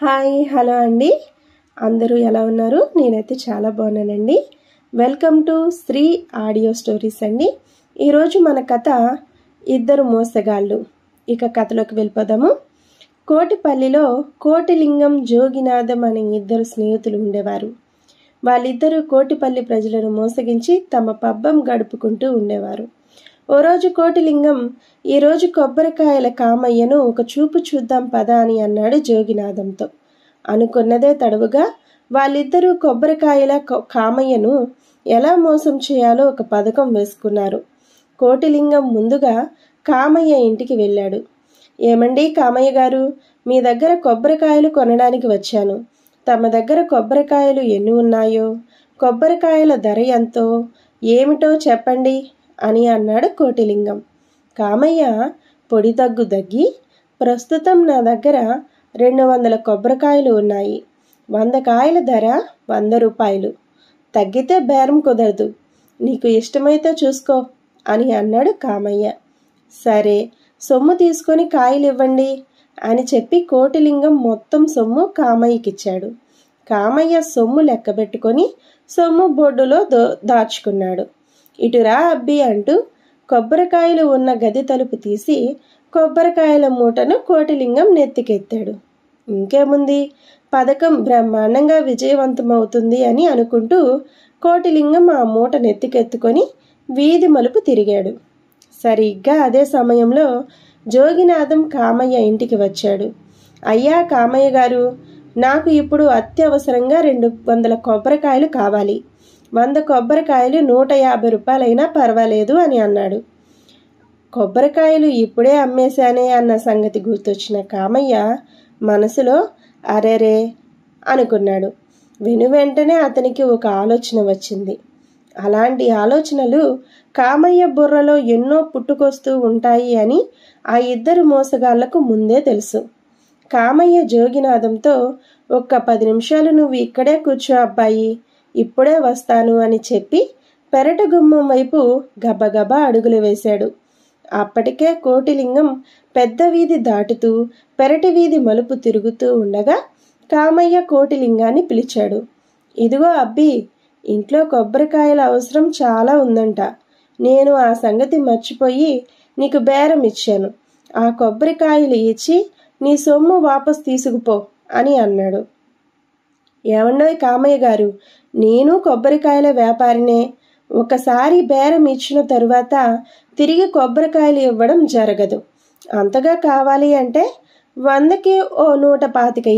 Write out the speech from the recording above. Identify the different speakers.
Speaker 1: Hi hello అండి, అందరూ ఎలా ఉన్నారు? నేనైతే చాలా బాగున్నానండి. Welcome to Sri audio stories అండి. ఈరోజు మన కథ ఇద్దరు మోసగాళ్ళు. ఇక కథలోకి వెళ్ళిపోదాము. కోటిపల్లిలో కోటిలింగం, జోగినాథం అనే ఇద్దరు స్నేహితులు ఉండేవారు. వాళ్ళిద్దరూ కోటిపల్లి ప్రజలను మోసగించి తమ పబ్బం గడుపుకుంటూ ఉండేవారు. ఓ రోజు కోటిలింగం, ఈరోజు కొబ్బరికాయల కామయ్యను ఒక చూపు చూద్దాం పద అని అన్నాడు జోగినాథంతో. అనుకున్నదే తడవుగా వాళ్ళిద్దరూ కొబ్బరికాయల కామయ్యను ఎలా మోసం చేయాలో ఒక పథకం వేసుకున్నారు. కోటిలింగం ముందుగా కామయ్య ఇంటికి వెళ్ళాడు. ఏమండి కామయ్య గారు, మీ దగ్గర కొబ్బరికాయలు కొనడానికి వచ్చాను. తమ దగ్గర కొబ్బరికాయలు ఎన్ని ఉన్నాయో, కొబ్బరికాయల ధర ఎంతో ఏమిటో చెప్పండి అని అన్నాడు కోటిలింగం. కామయ్య పొడి దగ్గు దగ్గి, ప్రస్తుతం నా దగ్గర 200 కొబ్బరికాయలు ఉన్నాయి. 100 కాయల ధర 100 రూపాయలు. తగ్గితే బేరం కుదరదు. నీకు ఇష్టమైతే చూసుకో అని అన్నాడు కామయ్య. సరే, సొమ్ము తీసుకొని కాయలు ఇవ్వండి అని చెప్పి కోటిలింగం మొత్తం సొమ్ము కామయ్యకిచ్చాడు. కామయ్య సొమ్ము లెక్కబెట్టుకొని సొమ్ము బొడ్డులో దాచుకున్నాడు. ఇటురా అబ్బి అంటూ కొబ్బరికాయలు ఉన్న గది తలుపు తీసి కొబ్బరికాయల మూటను కోటిలింగం నెత్తికెత్తాడు. ఇంకేముంది, పథకం బ్రహ్మాండంగా విజయవంతమవుతుంది అని అనుకుంటూ కోటిలింగం ఆ మూట నెత్తికెత్తుకొని వీధి మలుపు తిరిగాడు. సరిగ్గా అదే సమయంలో జోగినాథం కామయ్య ఇంటికి వచ్చాడు. అయ్యా కామయ్య గారు, నాకు ఇప్పుడు అత్యవసరంగా 200 కొబ్బరికాయలు కావాలి. 100 కొబ్బరికాయలు 150 రూపాయలైనా పర్వాలేదు అని అన్నాడు. కొబ్బరికాయలు ఇప్పుడే అమ్మేశానే అన్న సంగతి గుర్తొచ్చిన కామయ్య మనసులో అరెరే అనుకున్నాడు. వెనువెంటనే అతనికి ఒక ఆలోచన వచ్చింది. అలాంటి ఆలోచనలు కామయ్య బుర్రలో ఎన్నో పుట్టుకొస్తూ ఉంటాయి అని ఆ ఇద్దరు మోసగాళ్లకు ముందే తెలుసు. కామయ్య జోగినాథంతో, ఒక్క 10 నిమిషాలు నువ్వు ఇక్కడే కూర్చో అబ్బాయి, ఇప్పుడే వస్తాను అని చెప్పి పెరటి గుమ్మం వైపు గబగబా అడుగులు వేశాడు. అప్పటికే కోటిలింగం పెద్ద వీధి దాటుతూ పెరటి వీధి మలుపు తిరుగుతూ ఉండగా కామయ్య కోటిలింగాన్ని పిలిచాడు. ఇదిగో అబ్బి, ఇంట్లో కొబ్బరికాయల అవసరం చాలా ఉందంట. నేను ఆ సంగతి మర్చిపోయి నీకు బేరం ఇచ్చాను. ఆ కొబ్బరికాయలు ఇచ్చి నీ సొమ్ము వాపస్ తీసుకుపో అని అన్నాడు. ఏమండోయ్ కామయ్య గారు, నేను కొబ్బరికాయల వ్యాపారినే. ఒకసారి బేరం ఇచ్చిన తరువాత తిరిగి కొబ్బరికాయలు ఇవ్వడం జరగదు. అంతగా కావాలి అంటే 100కి ఓ 125